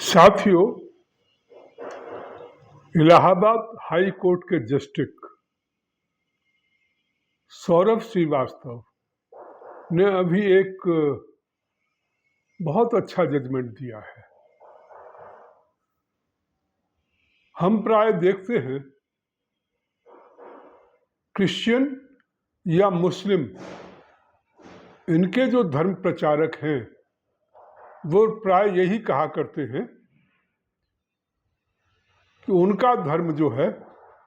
साथियों, Allahabad high court के justice Saurabh Srivastava ने अभी एक बहुत अच्छा जजमेंट दिया है। हम प्राय देखते हैं क्रिश्चियन या मुस्लिम, इनके जो धर्म प्रचारक हैं वो प्राय यही कहा करते हैं कि उनका धर्म जो है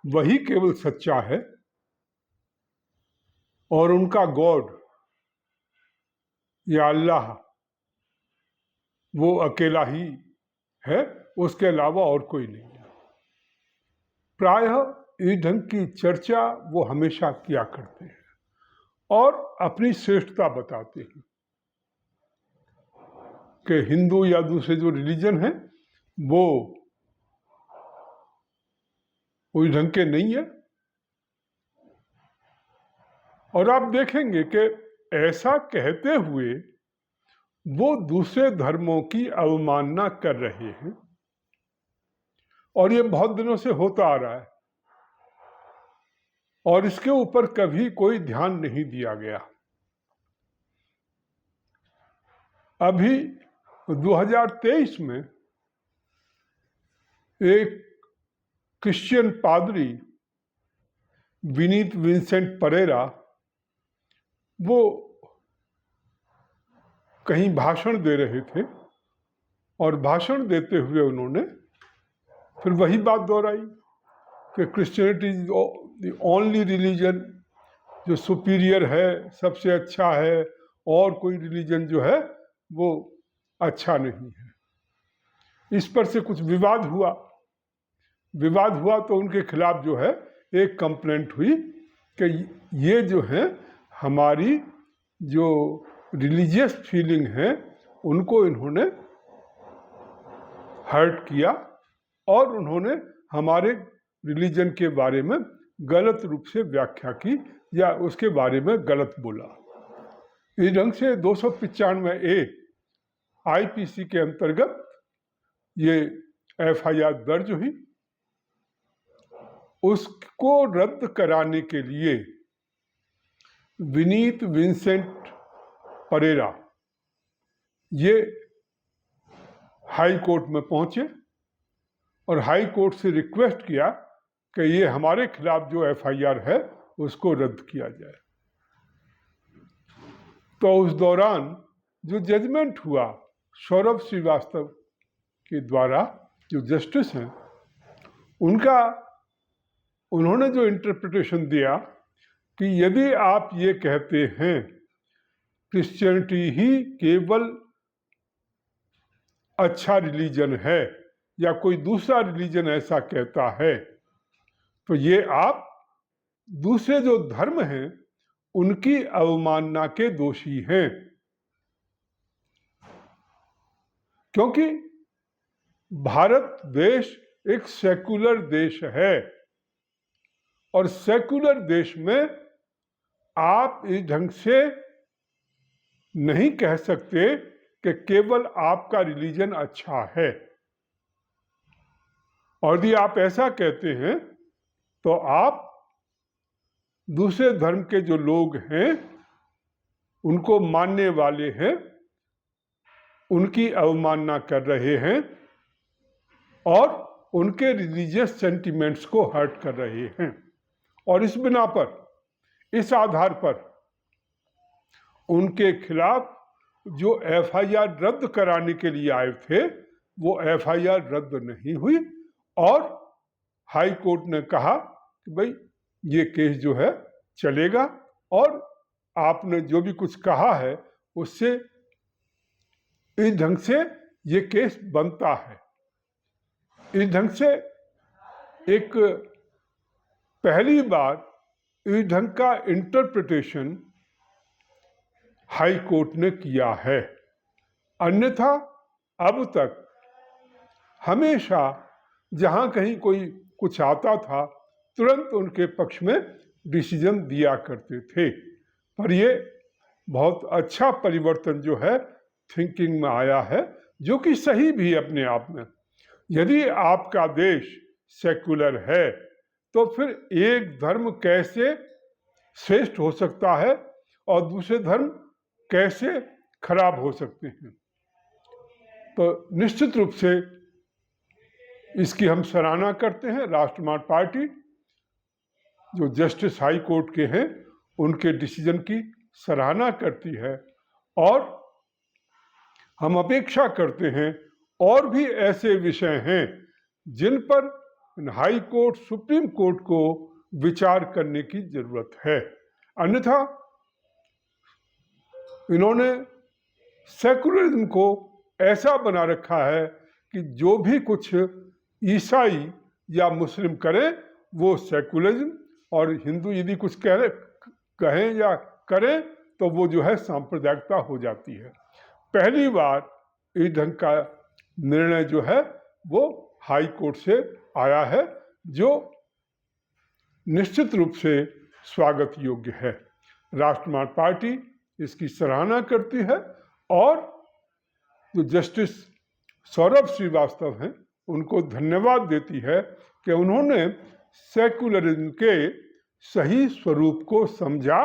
वही केवल सच्चा है और उनका गॉड या अल्लाह वो अकेला ही है, उसके अलावा और कोई नहीं है। प्रायः इस ढंग की चर्चा वो हमेशा किया करते हैं और अपनी श्रेष्ठता बताते हैं कि हिंदू या दूसरे जो रिलीजन है वो उस ढंग के नहीं है। और आप देखेंगे कि ऐसा कहते हुए वो दूसरे धर्मों की अवमानना कर रहे हैं और ये बहुत दिनों से होता आ रहा है और इसके ऊपर कभी कोई ध्यान नहीं दिया गया। अभी 2023 में एक क्रिश्चियन पादरी विनीत विंसेंट परेरा वो कहीं भाषण दे रहे थे और भाषण देते हुए उन्होंने फिर वही बात दोहराई कि Christianity is the only religion जो सुपीरियर है, सबसे अच्छा है, और कोई रिलीजन जो है वो अच्छा नहीं है। इस पर से कुछ विवाद हुआ तो उनके खिलाफ जो है एक कंप्लेंट हुई कि ये जो है हमारी जो रिलीजियस फीलिंग है उनको इन्होंने हर्ट किया और उन्होंने हमारे रिलीजन के बारे में गलत रूप से व्याख्या की या उसके बारे में गलत बोला। इस ढंग से 295A IPC के अंतर्गत ये FIR दर्ज हुई। उसको रद्द कराने के लिए विनीत विंसेंट परेरा ये हाई कोर्ट में पहुंचे और हाई कोर्ट से रिक्वेस्ट किया कि ये हमारे खिलाफ जो FIR है उसको रद्द किया जाए। तो उस दौरान जो जजमेंट हुआ सौरभ श्रीवास्तव के द्वारा, जो जस्टिस हैं, उन्होंने जो इंटरप्रिटेशन दिया कि यदि आप ये कहते हैं क्रिश्चियनिटी ही केवल अच्छा रिलीजन है या कोई दूसरा रिलीजन ऐसा कहता है, तो ये आप दूसरे जो धर्म हैं उनकी अवमानना के दोषी हैं। क्योंकि भारत देश एक सेकुलर देश है और सेकुलर देश में आप इस ढंग से नहीं कह सकते कि केवल आपका रिलीजन अच्छा है। और यदि आप ऐसा कहते हैं तो आप दूसरे धर्म के जो लोग हैं उनको मानने वाले हैं उनकी अवमानना कर रहे हैं और उनके रिलीजियस सेंटिमेंट्स को हर्ट कर रहे हैं। और इस बिना पर, इस आधार पर उनके खिलाफ जो FIR रद्द कराने के लिए आए थे वो FIR रद्द नहीं हुई और हाई कोर्ट ने कहा कि भाई ये केस जो है चलेगा और आपने जो भी कुछ कहा है उससे इस ढंग से ये केस बनता है। इस ढंग से एक पहली बार इस ढंग का इंटरप्रिटेशन हाई कोर्ट ने किया है। अन्यथा अब तक हमेशा जहां कहीं कोई कुछ आता था तुरंत उनके पक्ष में डिसीजन दिया करते थे। पर ये बहुत अच्छा परिवर्तन जो है थिंकिंग में आया है, जो कि सही भी अपने आप में। यदि आपका देश सेक्युलर है तो फिर एक धर्म कैसे श्रेष्ठ हो सकता है और दूसरे धर्म कैसे खराब हो सकते हैं। तो निश्चित रूप से इसकी हम सराहना करते हैं। राष्ट्रवाद पार्टी जो जस्टिस हाई कोर्ट के हैं उनके डिसीजन की सराहना करती है और हम अपेक्षा करते हैं और भी ऐसे विषय हैं जिन पर हाई कोर्ट सुप्रीम कोर्ट को विचार करने की जरूरत है। अन्यथा इन्होंने सेकुलरिज्म को ऐसा बना रखा है कि जो भी कुछ ईसाई या मुस्लिम करें वो सेकुलरिज्म, और हिंदू यदि कुछ कहें या करें तो वो जो है सांप्रदायिकता हो जाती है। पहली बार इस ढंग का निर्णय जो है वो हाई कोर्ट से आया है, जो निश्चित रूप से स्वागत योग्य है। राष्ट्रवाद पार्टी इसकी सराहना करती है और जो जस्टिस सौरभ श्रीवास्तव हैं उनको धन्यवाद देती है कि उन्होंने सेकुलरिज्म के सही स्वरूप को समझा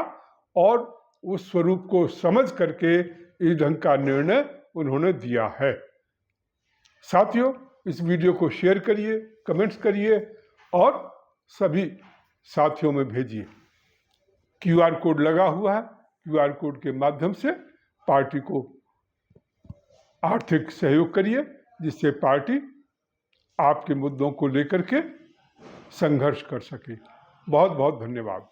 और उस स्वरूप को समझ करके इस ढंग का निर्णय उन्होंने दिया है। साथियों, इस वीडियो को शेयर करिए, कमेंट्स करिए और सभी साथियों में भेजिए। QR कोड लगा हुआ है, QR कोड के माध्यम से पार्टी को आर्थिक सहयोग करिए जिससे पार्टी आपके मुद्दों को लेकर के संघर्ष कर सके। बहुत बहुत धन्यवाद।